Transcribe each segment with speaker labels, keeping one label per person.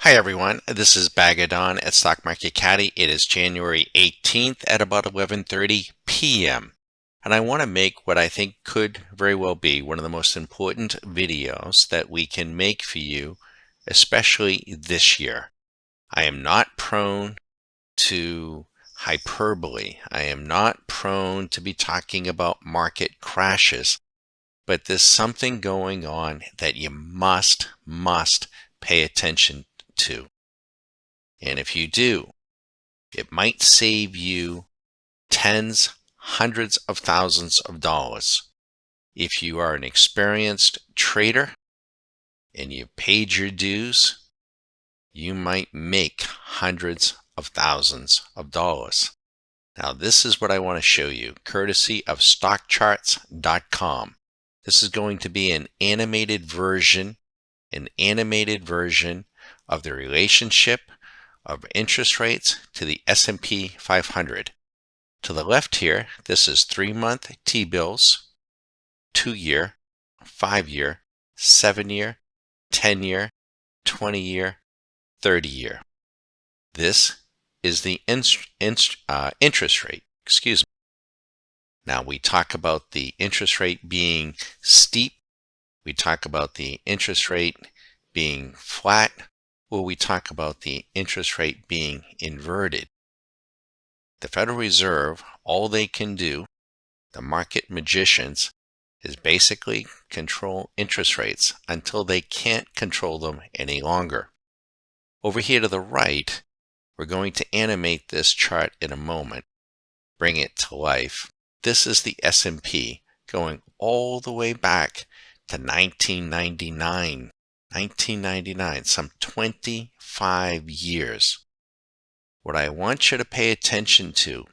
Speaker 1: Hi everyone, this is Bagadon at Stock Market Caddy. It is January 18th at about 11:30 p.m. And I want to make what I think could very well be one of the most important videos that we can make for you, especially this year. I am not prone to hyperbole. I am not prone to be talking about market crashes, but there's something going on that you must pay attention to. And if you do, it might save you tens, hundreds of thousands of dollars. If you are an experienced trader and you paid your dues, you might make hundreds of thousands of dollars. Now, this is what I want to show you, courtesy of StockCharts.com. This is going to be an animated version of the relationship of interest rates to the S&P 500. To the left here, this is 3-month T-bills, 2-year, 5-year, 7-year, 10-year, 20-year, 30-year. This is the interest rate. Now we talk about the interest rate being steep. We talk about the interest rate being flat, or we talk about the interest rate being inverted. The Federal Reserve, all they can do, the market magicians, is basically control interest rates until they can't control them any longer. Over here to the right, we're going to animate this chart in a moment, bring it to life. This is the S&P going all the way back to 1999, some 25 years. What I want you to pay attention to,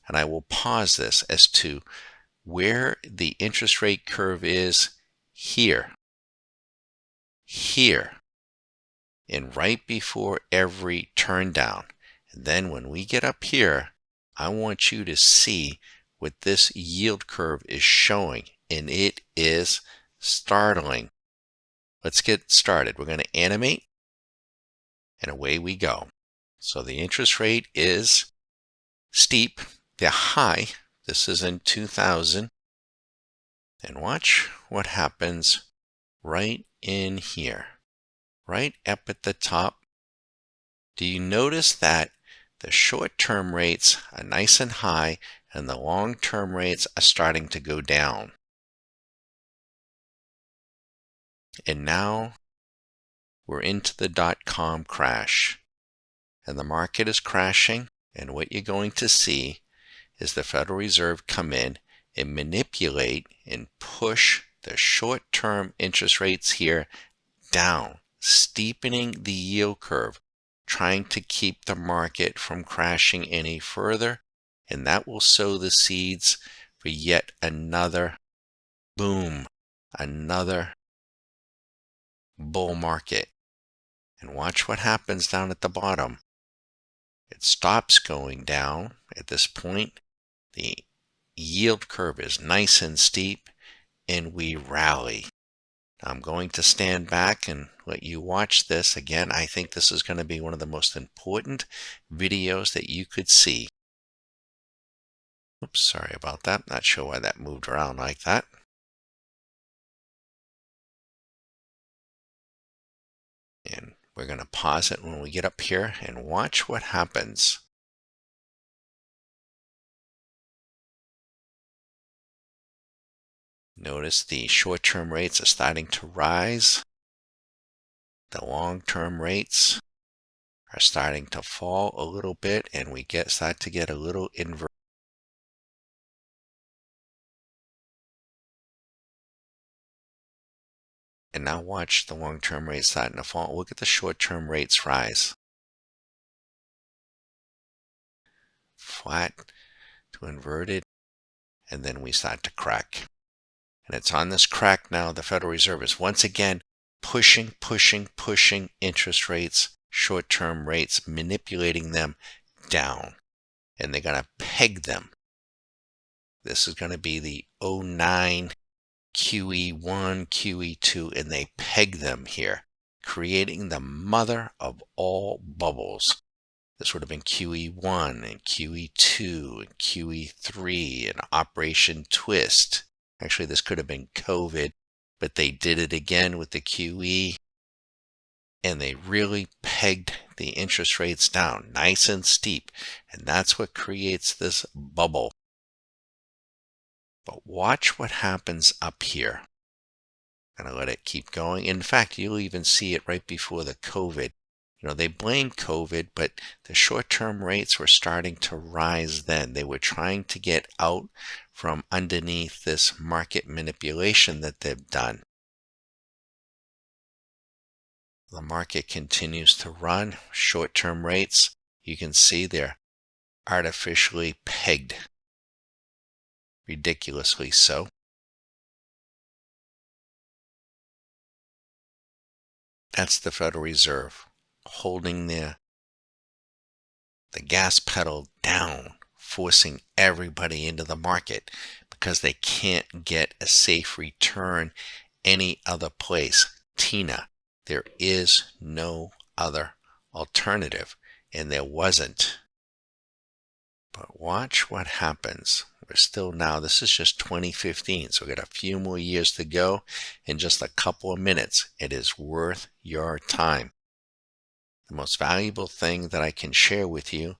Speaker 1: and I will pause this, as to where the interest rate curve is here, and right before every turn down. And then when we get up here, I want you to see what this yield curve is showing, and it is startling. Let's get started. We're going to animate, and away we go. So the interest rate is steep. The high, this is in 2000. And watch what happens right in here, right up at the top. Do you notice that the short-term rates are nice and high and the long-term rates are starting to go down? And now we're into the dot-com crash. And the market is crashing, and what you're going to see is the Federal Reserve come in and manipulate and push the short-term interest rates here down, steepening the yield curve, trying to keep the market from crashing any further, and that will sow the seeds for yet another boom, another bull market. And watch what happens down at the bottom. It stops going down at this point. The yield curve is nice and steep, and we rally. I'm going to stand back and let you watch this. Again, I think this is going to be one of the most important videos that you could see. Oops, sorry about that. Not sure why that moved around like that. And we're going to pause it when we get up here and watch what happens. Notice the short-term rates are starting to rise. The long-term rates are starting to fall a little bit, and we start to get a little inverted. And now watch the long-term rates starting to fall. Look at the short-term rates rise. Flat to inverted, and then we start to crack. And it's on this crack now. The Federal Reserve is once again pushing interest rates, short-term rates, manipulating them down. And they're going to peg them. This is going to be the 09 QE1, QE2, and they peg them here. creating the mother of all bubbles. This would have been QE1 and QE2 and QE3 and Operation Twist. Actually, this could have been COVID, but they did it again with the QE, and they really pegged the interest rates down nice and steep, and that's what creates this bubble. But watch what happens up here. I'm going to let it keep going. In fact, you'll even see it right before the COVID. They blamed COVID, but the short-term rates were starting to rise then. They were trying to get out from underneath this market manipulation that they've done. The market continues to run. Short-term rates, you can see they're artificially pegged. Ridiculously so. That's the Federal Reserve holding the gas pedal down, forcing everybody into the market because they can't get a safe return any other place. Tina, there is no other alternative, and there wasn't. But watch what happens. We're still now, this is just 2015, so we got a few more years to go. In just a couple of minutes, it is worth your time. The most valuable thing that I can share with you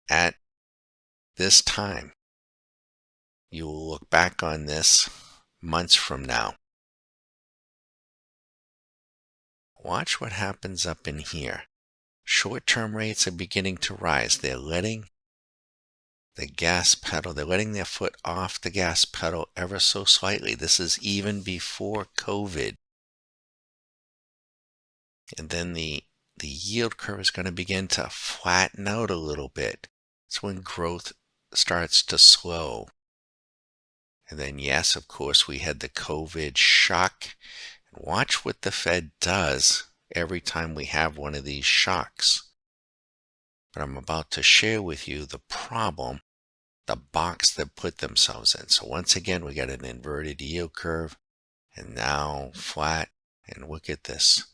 Speaker 1: at this time. You will look back on this months from now. Watch what happens up in here. Short-term rates are beginning to rise. They're letting the gas pedal, they're letting their foot off the gas pedal ever so slightly. This is even before COVID. And then the yield curve is going to begin to flatten out a little bit. It's when growth starts to slow. And then, yes, of course, we had the COVID shock. And watch what the Fed does every time we have one of these shocks. But I'm about to share with you the problem, the box that put themselves in. So once again, we got an inverted yield curve, and now flat. And look at this.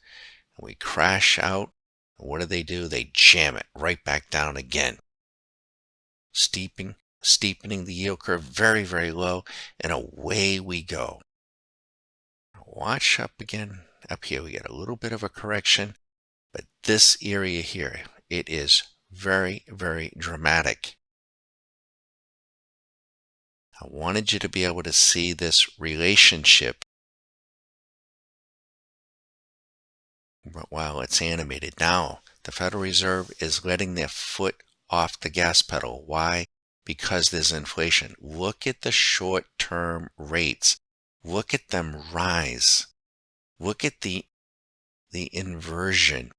Speaker 1: We crash out. And what do? They jam it right back down again. Steepening the yield curve very, very low, and away we go. Watch up again. Up here we get a little bit of a correction, but this area here, it is very, very dramatic. I wanted you to be able to see this relationship while it's animated. Now, the Federal Reserve is letting their foot off the gas pedal. Why? Because there's inflation. Look at the short-term rates. Look at them rise. Look at the inversion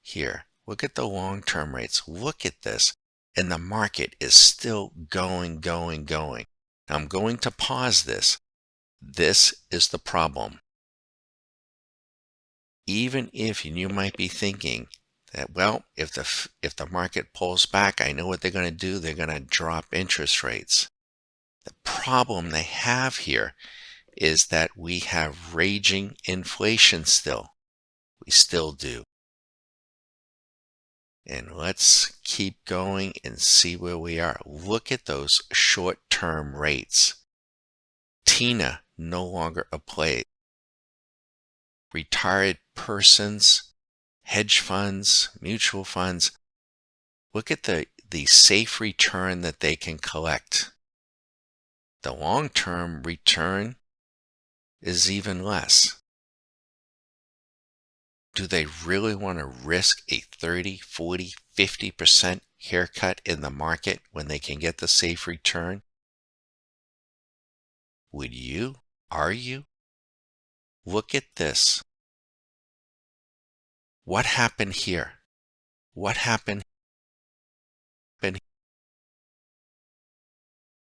Speaker 1: here. Look at the long-term rates. Look at this. And the market is still going. Now, I'm going to pause this. This is the problem. Even if you might be thinking that, well, if the market pulls back, I know what they're going to do. They're going to drop interest rates. The problem they have here is that we have raging inflation still. We still do. And let's keep going and see where we are. Look at those short-term rates. Tina, no longer a play. Retired persons, hedge funds, mutual funds, look at the safe return that they can collect. The long-term return is even less. Do they really want to risk a 30, 40, 50% haircut in the market when they can get the safe return? Would you? Are you? Look at this. What happened here? What happened?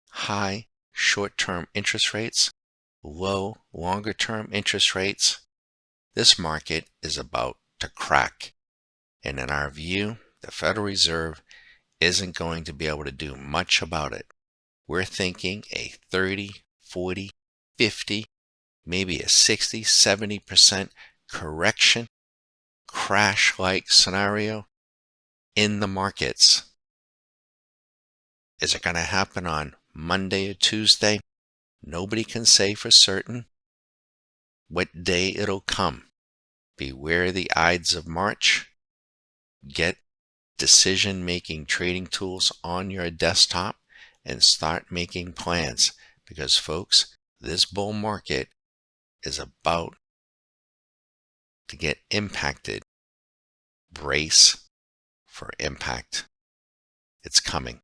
Speaker 1: High short-term interest rates, low longer-term interest rates. This market is about to crack. And in our view, the Federal Reserve isn't going to be able to do much about it. We're thinking a 30, 40, 50, maybe a 60, 70% correction crash-like scenario in the markets. Is it going to happen on Monday or Tuesday? Nobody can say for certain what day it'll come. Beware the Ides of March. Get decision-making trading tools on your desktop and start making plans, because folks, this bull market is about to get impacted. Brace for impact. It's coming.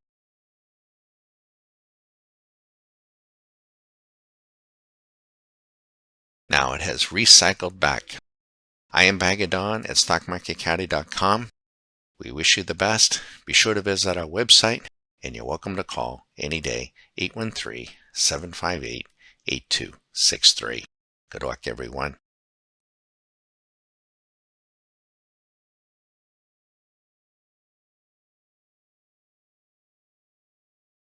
Speaker 1: Now it has recycled back. I am Bagadon at StockMarketCaddy.com. We wish you the best. Be sure to visit our website, and you're welcome to call any day, 813-758-8263. Good luck, everyone.